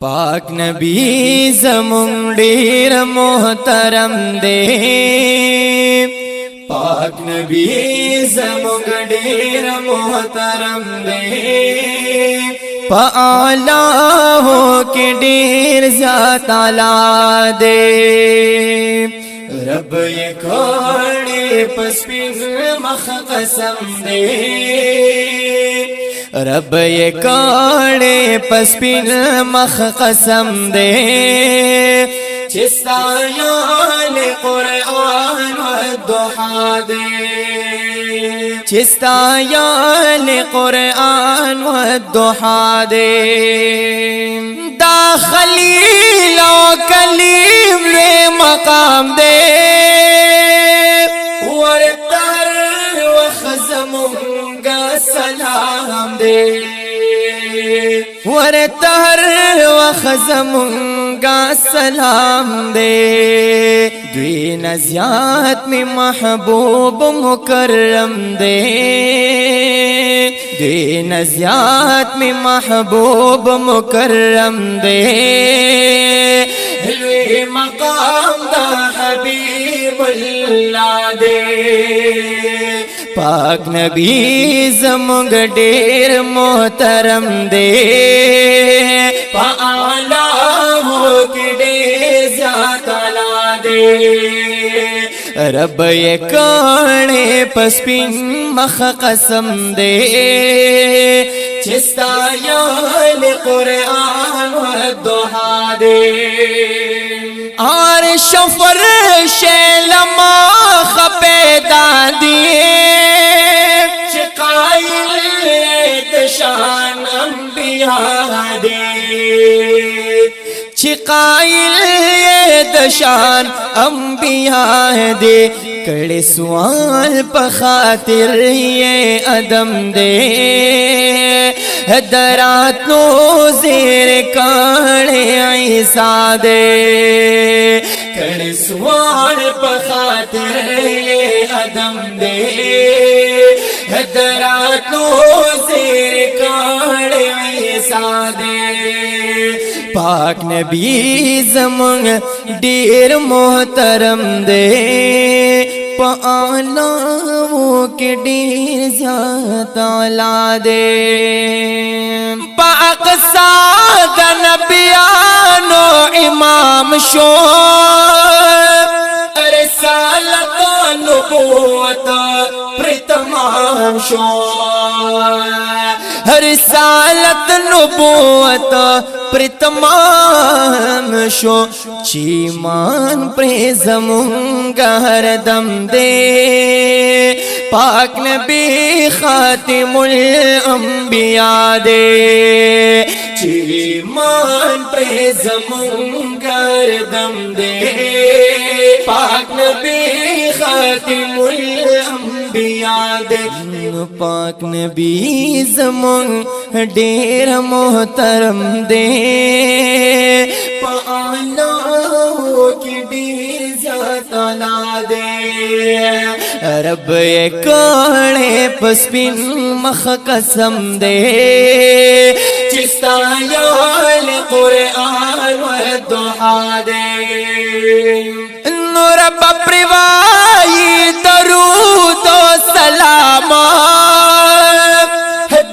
पाक नबी ज़मुंग ढेर मोहतरम दे, पाक नबी ज़मुंग ढेर मोहतरम दे। पाला हो के ढेर ज़्यादा दे, रब ये कोड़े पस्पिन मख कसम दे, रब ये कोड़े पस्पिन मख कसम दे। चिस्तायाल कुरआन व दुहा दे, चिस्तायाल कुरआन व दुहा दे। दा खलील व कलीम रे मकाम दे, वर तर व खज़मुंगा सलाम दे, वर तर व खज़मुंगा सलाम दे। द्वी नज़ियात में महबूब मुकर्रम दे, द्वी नज़ियात में महबूब मुकर्रम दे। हिलवे मकाम दा हबीबुल्लाह दे, पाक नबी ज़मुंग ढेर मोहतरम दे। पाला हो के ढेर ज़्यादा दे, रब ये कोड़े पस्पिन मख कसम दे। चिस्तायाल कुरआन व दुहा दे, और शफर शैलमा खपेदा दिए। शिकायत शान अंबिया दे, शिकायत शान अंबिया दे। कड़े सवाल पखातिर ये अदम दे, दरातो ज़ेर काड़े ऐसा दे। कड़े सवाल पखातिर ये अदम दे, दरातो ज़ेर काड़े ऐसा दे। पाक नबी ज़मुंग ढेर मोहतरम दे, पाला वो के ढेर ज़्यादा दे। पाक साद नबियानो इमाम शो, रिसालत नबुव्वत प्रतमाम शो, रिसालत नबुव्वत प्रतमाम शो। चीमान प्रे ज़मुंगा हरदम दे, पाक नबी खातिमुल अंबिया दे। चीमान प्रे ज़मुंगा हरदम दे, पाक नबी खातिमुल अंबिया दे। पाक नबी ज़मुंग ढेर मोहतरम दे, पाला हो के ढेर ज़्यादा दे। रब ये कोड़े पस्पिन मख कसम दे। चिस्तायाल कुरआन व दुहा दे, रब प्रिवाई दरूद व सलाम।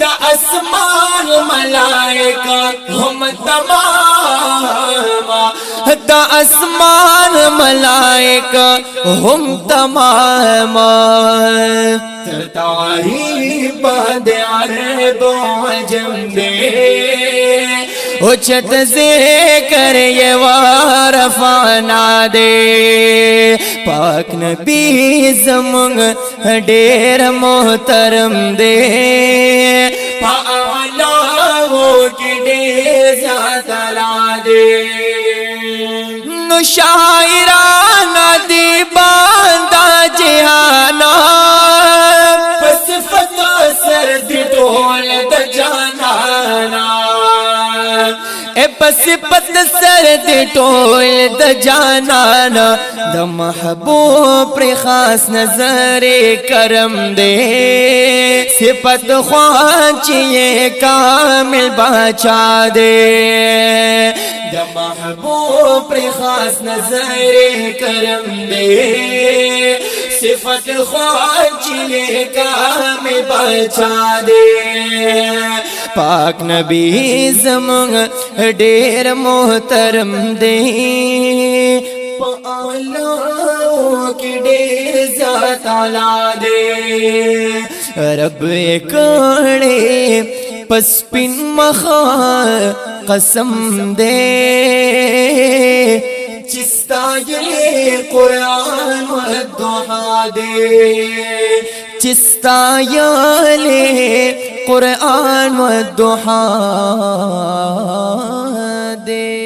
दा आसमान मलाइका हम तमाम, दा आसमान मलाइका हम तमाम। तारीफ दे अरबो अजम दे, उचत से कर ये वारफाना दे। पाक नबी ज़मुंग ढेर मोहतरम दे, पाला हो के ढेर ज़्यादा दे। शायराना दी बांदा जिहाना, पसफत सर्द ढोल द जानाना। ए पसफत सर्द ढोल द जानाना। द महबूब पे खास नजरे करम दे, सिफत ख्वांचिए कामिल बचा दे। دا محبوب پر خاص نظر کرم دے صفت خوان چلے کام بچا دے پاک نبی زمان ډیر محترم دے پالو کی ډیر ذات علا دے رب کڑے پسپن مخا قسم دے چستا یہ قرآن و الدحا دے چستا یہ قرآن و الدحا دے